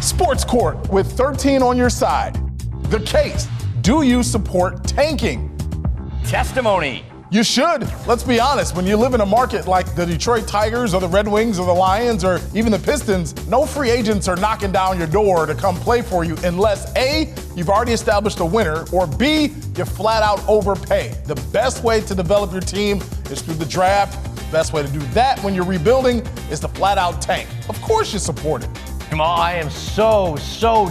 Sports Court with 13 on your side. The case, do you support tanking? Testimony. You should. Let's be honest, when you live in a market like the Detroit Tigers or the Red Wings or the Lions or even the Pistons, no free agents are knocking down your door to come play for you unless A, you've already established a winner, or B, you flat out overpay. The best way to develop your team is through the draft. The best way to do that when you're rebuilding is to flat out tank. Of course you support it. Jamal, I am so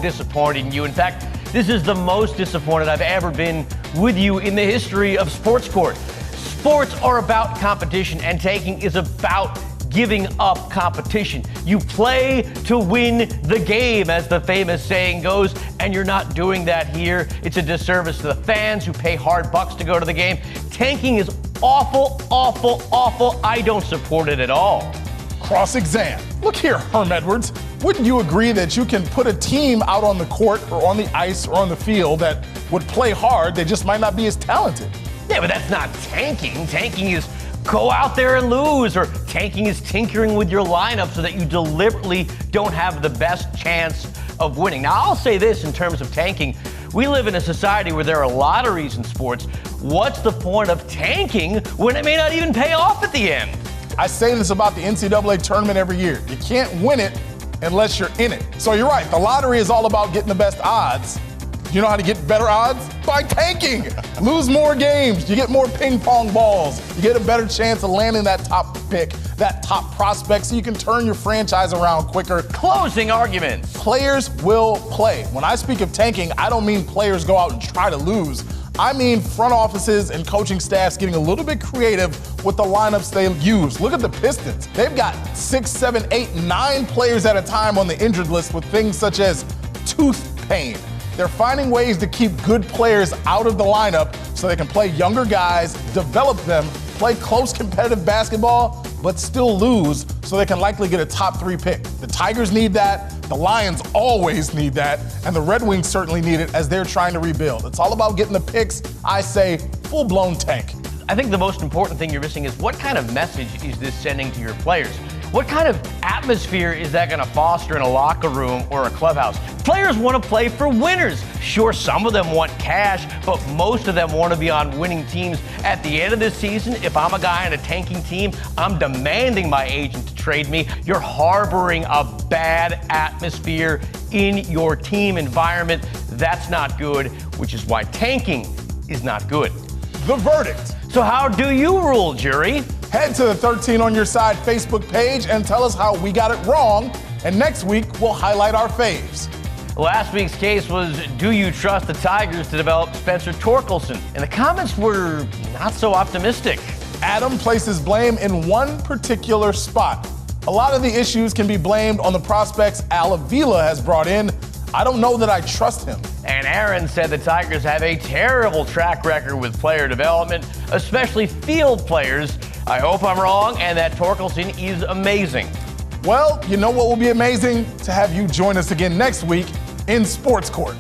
disappointed in you. In fact, this is the most disappointed I've ever been with you in the history of Sports Court. Sports are about competition, and tanking is about giving up competition. You play to win the game, as the famous saying goes, and you're not doing that here. It's a disservice to the fans who pay hard bucks to go to the game. Tanking is awful. I don't support it at all. Cross-exam. Look here, Herm Edwards. Wouldn't you agree that you can put a team out on the court or on the ice or on the field that would play hard, they just might not be as talented? Yeah, but that's not tanking. Tanking is go out there and lose, or tanking is tinkering with your lineup so that you deliberately don't have the best chance of winning. Now, I'll say this in terms of tanking. We live in a society where there are lotteries in sports. What's the point of tanking when it may not even pay off at the end? I say this about the NCAA tournament every year. You can't win it unless you're in it. So you're right, the lottery is all about getting the best odds. You know how to get better odds? By tanking. Lose more games. You get more ping pong balls. You get a better chance of landing that top pick, that top prospect, so you can turn your franchise around quicker. Closing arguments. Players will play. When I speak of tanking, I don't mean players go out and try to lose. I mean front offices and coaching staffs getting a little bit creative with the lineups they use. Look at the Pistons. They've got 6, 7, 8, 9 players at a time on the injured list with things such as tooth pain. They're finding ways to keep good players out of the lineup so they can play younger guys, develop them, play close competitive basketball, but still lose so they can likely get a top 3 pick. The Tigers need that, the Lions always need that, and the Red Wings certainly need it as they're trying to rebuild. It's all about getting the picks. I say full-blown tank. I think the most important thing you're missing is what kind of message is this sending to your players? What kind of atmosphere is that going to foster in a locker room or a clubhouse? Players want to play for winners. Sure, some of them want cash, but most of them want to be on winning teams. At the end of this season, if I'm a guy on a tanking team, I'm demanding my agent to trade me. You're harboring a bad atmosphere in your team environment. That's not good, which is why tanking is not good. The verdict. So how do you rule, jury? Head to the 13 on your side Facebook page and tell us how we got it wrong. And next week, we'll highlight our faves. Last week's case was, do you trust the Tigers to develop Spencer Torkelson? And the comments were not so optimistic. Adam places blame in one particular spot. A lot of the issues can be blamed on the prospects Al Avila has brought in. I don't know that I trust him. And Aaron said the Tigers have a terrible track record with player development, especially field players. I hope I'm wrong and that Torkelson is amazing. Well, you know what will be amazing? To have you join us again next week in Sports Court.